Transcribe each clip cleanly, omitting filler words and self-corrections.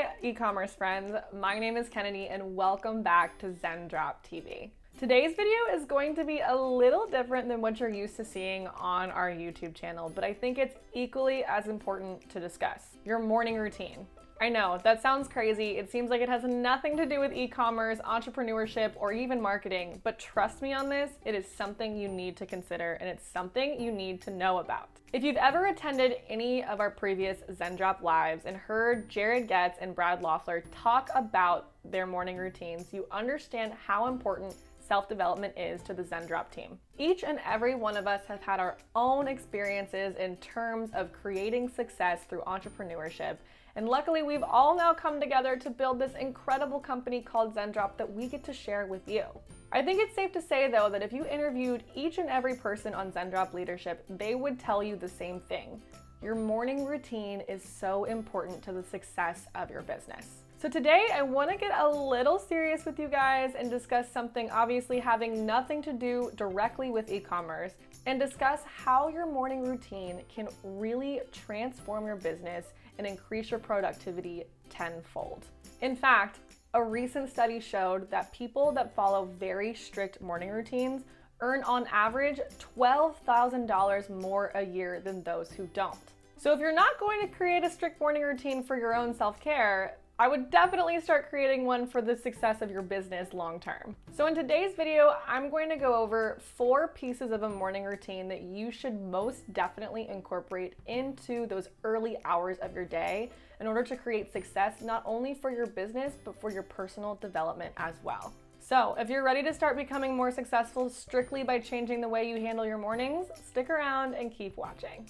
Hi, e-commerce friends. My name is Kennedy and welcome back to Zendrop TV. Today's video is going to be a little different than what you're used to seeing on our YouTube channel, but I think it's equally as important to discuss. Your morning routine. I know, that sounds crazy. It seems like it has nothing to do with e-commerce, entrepreneurship, or even marketing, but trust me on this, it is something you need to consider and it's something you need to know about. If you've ever attended any of our previous Zendrop lives and heard Jared Getz and Brad Loeffler talk about their morning routines, you understand how important self-development is to the Zendrop team. Each and every one of us have had our own experiences in terms of creating success through entrepreneurship. And luckily, we've all now come together to build this incredible company called Zendrop that we get to share with you. I think it's safe to say, though, that if you interviewed each and every person on Zendrop leadership, they would tell you the same thing. Your morning routine is so important to the success of your business. So today, I want to get a little serious with you guys and discuss something obviously having nothing to do directly with e-commerce, and discuss how your morning routine can really transform your business and increase your productivity tenfold. In fact, a recent study showed that people that follow very strict morning routines earn on average $12,000 more a year than those who don't. So if you're not going to create a strict morning routine for your own self-care, I would definitely start creating one for the success of your business long term. So in today's video, I'm going to go over 4 pieces of a morning routine that you should most definitely incorporate into those early hours of your day in order to create success not only for your business, but for your personal development as well. So if you're ready to start becoming more successful strictly by changing the way you handle your mornings, stick around and keep watching.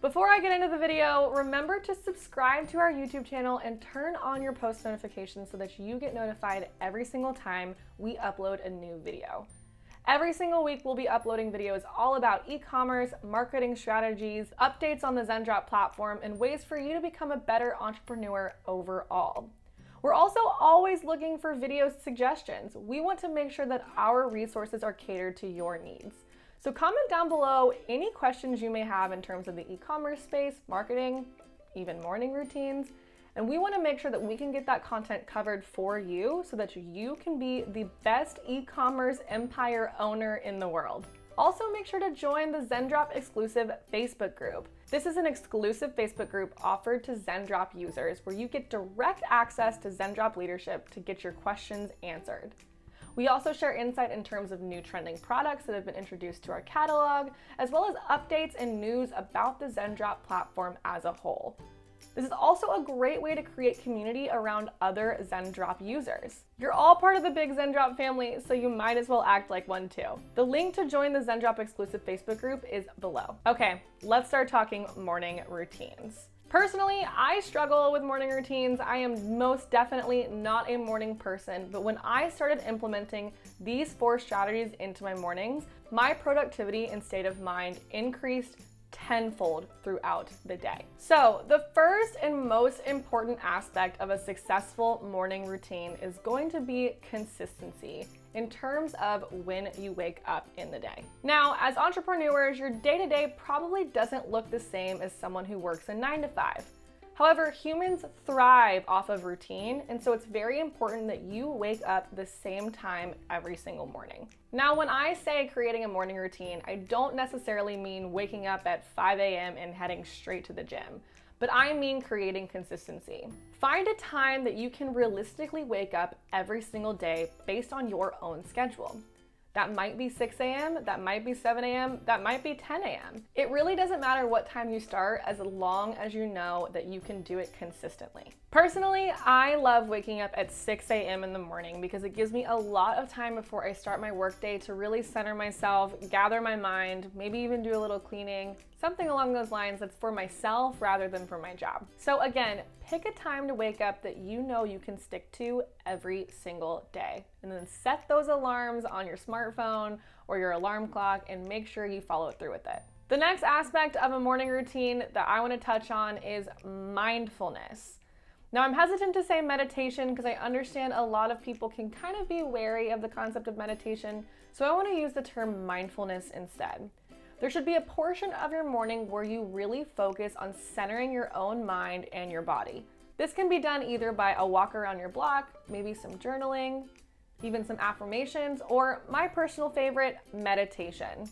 Before I get into the video, remember to subscribe to our YouTube channel and turn on your post notifications so that you get notified every single time we upload a new video. Every single week, we'll be uploading videos all about e-commerce, marketing strategies, updates on the Zendrop platform, and ways for you to become a better entrepreneur overall. We're also always looking for video suggestions. We want to make sure that our resources are catered to your needs. So comment down below any questions you may have in terms of the e-commerce space, marketing, even morning routines, and we want to make sure that we can get that content covered for you so that you can be the best e-commerce empire owner in the world. Also, make sure to join the Zendrop exclusive Facebook group. This is an exclusive Facebook group offered to Zendrop users where you get direct access to Zendrop leadership to get your questions answered. We also share insight in terms of new trending products that have been introduced to our catalog, as well as updates and news about the Zendrop platform as a whole. This is also a great way to create community around other Zendrop users. You're all part of the big Zendrop family, so you might as well act like one too. The link to join the Zendrop exclusive Facebook group is below. Okay, let's start talking morning routines. Personally, I struggle with morning routines. I am most definitely not a morning person, but when I started implementing these 4 strategies into my mornings, my productivity and state of mind increased tenfold throughout the day. So the first and most important aspect of a successful morning routine is going to be consistency in terms of when you wake up in the day. Now, as entrepreneurs, your day-to-day probably doesn't look the same as someone who works a 9 to 5. However, humans thrive off of routine, and so it's very important that you wake up the same time every single morning. Now, when I say creating a morning routine, I don't necessarily mean waking up at 5 a.m. and heading straight to the gym, but I mean creating consistency. Find a time that you can realistically wake up every single day based on your own schedule. That might be 6 a.m., that might be 7 a.m., that might be 10 a.m. It really doesn't matter what time you start as long as you know that you can do it consistently. Personally, I love waking up at 6 a.m. in the morning because it gives me a lot of time before I start my workday to really center myself, gather my mind, maybe even do a little cleaning, something along those lines that's for myself rather than for my job. So again, pick a time to wake up that you know you can stick to every single day, and then set those alarms on your smartphone or your alarm clock and make sure you follow through with it. The next aspect of a morning routine that I want to touch on is mindfulness. Now, I'm hesitant to say meditation because I understand a lot of people can kind of be wary of the concept of meditation, so I want to use the term mindfulness instead. There should be a portion of your morning where you really focus on centering your own mind and your body. This can be done either by a walk around your block, maybe some journaling, even some affirmations, or my personal favorite, meditation.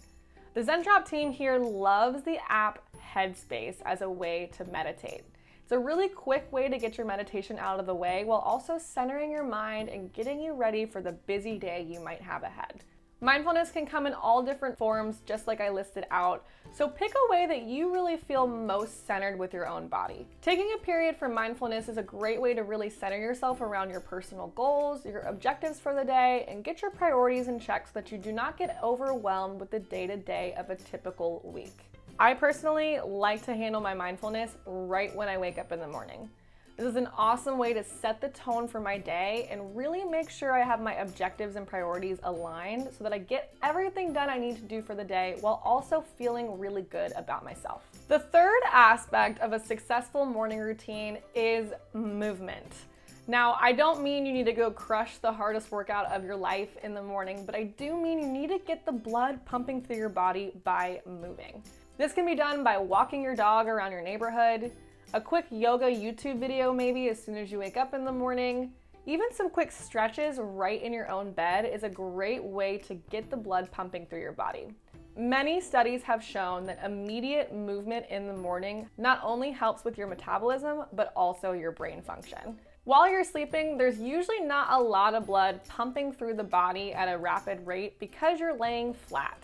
The Zendrop team here loves the app Headspace as a way to meditate. It's a really quick way to get your meditation out of the way while also centering your mind and getting you ready for the busy day you might have ahead. Mindfulness can come in all different forms, just like I listed out, so pick a way that you really feel most centered with your own body. Taking a period for mindfulness is a great way to really center yourself around your personal goals, your objectives for the day, and get your priorities in check so that you do not get overwhelmed with the day-to-day of a typical week. I personally like to handle my mindfulness right when I wake up in the morning. This is an awesome way to set the tone for my day and really make sure I have my objectives and priorities aligned so that I get everything done I need to do for the day while also feeling really good about myself. The third aspect of a successful morning routine is movement. Now, I don't mean you need to go crush the hardest workout of your life in the morning, but I do mean you need to get the blood pumping through your body by moving. This can be done by walking your dog around your neighborhood, a quick yoga YouTube video maybe as soon as you wake up in the morning. Even some quick stretches right in your own bed is a great way to get the blood pumping through your body. Many studies have shown that immediate movement in the morning not only helps with your metabolism, but also your brain function. While you're sleeping, there's usually not a lot of blood pumping through the body at a rapid rate because you're laying flat.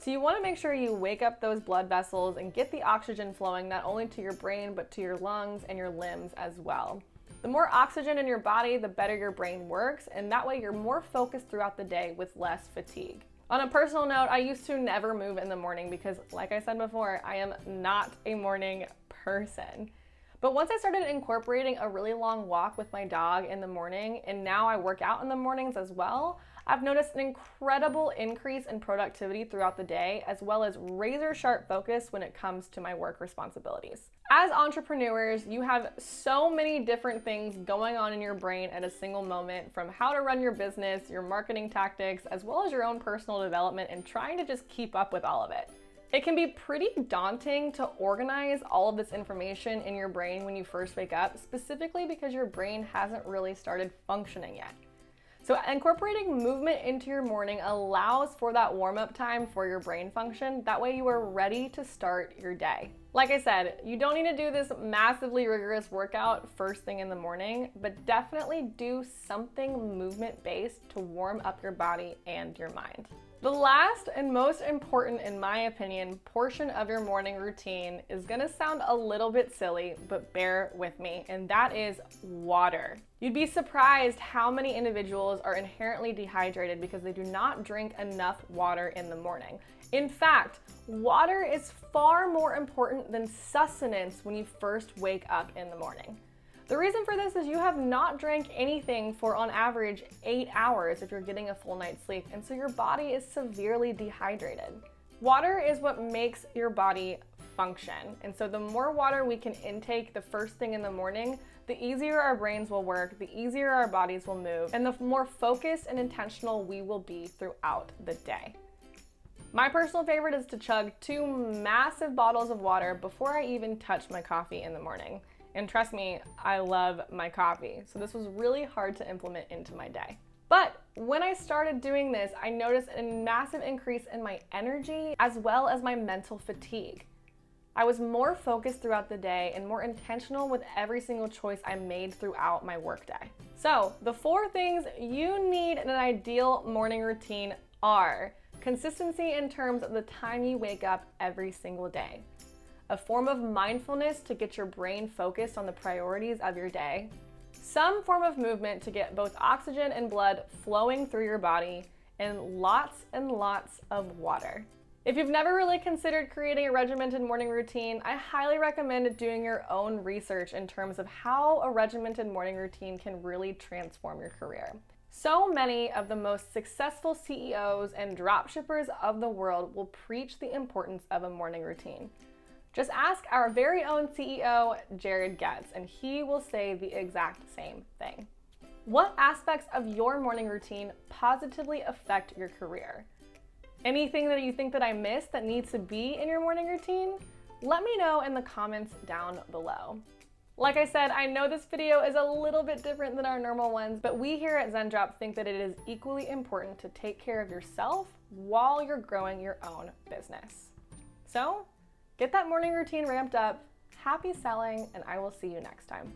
So you want to make sure you wake up those blood vessels and get the oxygen flowing not only to your brain, but to your lungs and your limbs as well. The more oxygen in your body, the better your brain works, and that way you're more focused throughout the day with less fatigue. On a personal note, I used to never move in the morning because, like I said before, I am not a morning person. But once I started incorporating a really long walk with my dog in the morning, and now I work out in the mornings as well, I've noticed an incredible increase in productivity throughout the day, as well as razor sharp focus when it comes to my work responsibilities. As entrepreneurs, you have so many different things going on in your brain at a single moment, from how to run your business, your marketing tactics, as well as your own personal development, and trying to just keep up with all of it. It can be pretty daunting to organize all of this information in your brain when you first wake up, specifically because your brain hasn't really started functioning yet. So incorporating movement into your morning allows for that warm-up time for your brain function. That way you are ready to start your day. Like I said, you don't need to do this massively rigorous workout first thing in the morning, but definitely do something movement-based to warm up your body and your mind. The last and most important, in my opinion, portion of your morning routine is gonna sound a little bit silly, but bear with me, and that is water. You'd be surprised how many individuals are inherently dehydrated because they do not drink enough water in the morning. In fact, water is far more important than sustenance when you first wake up in the morning. The reason for this is you have not drank anything for on average 8 hours if you're getting a full night's sleep, and so your body is severely dehydrated. Water is what makes your body function, and so the more water we can intake the first thing in the morning, the easier our brains will work, the easier our bodies will move, and the more focused and intentional we will be throughout the day. My personal favorite is to chug 2 massive bottles of water before I even touch my coffee in the morning. And trust me, I love my coffee, so this was really hard to implement into my day. But when I started doing this, I noticed a massive increase in my energy as well as my mental fatigue. I was more focused throughout the day and more intentional with every single choice I made throughout my workday. So the 4 things you need in an ideal morning routine are consistency in terms of the time you wake up every single day, a form of mindfulness to get your brain focused on the priorities of your day, some form of movement to get both oxygen and blood flowing through your body, and lots of water. If you've never really considered creating a regimented morning routine, I highly recommend doing your own research in terms of how a regimented morning routine can really transform your career. So many of the most successful CEOs and dropshippers of the world will preach the importance of a morning routine. Just ask our very own CEO, Jared Getz, and he will say the exact same thing. What aspects of your morning routine positively affect your career? Anything that you think that I missed that needs to be in your morning routine? Let me know in the comments down below. Like I said, I know this video is a little bit different than our normal ones, but we here at Zendrop think that it is equally important to take care of yourself while you're growing your own business. So, get that morning routine ramped up, happy selling, and I will see you next time.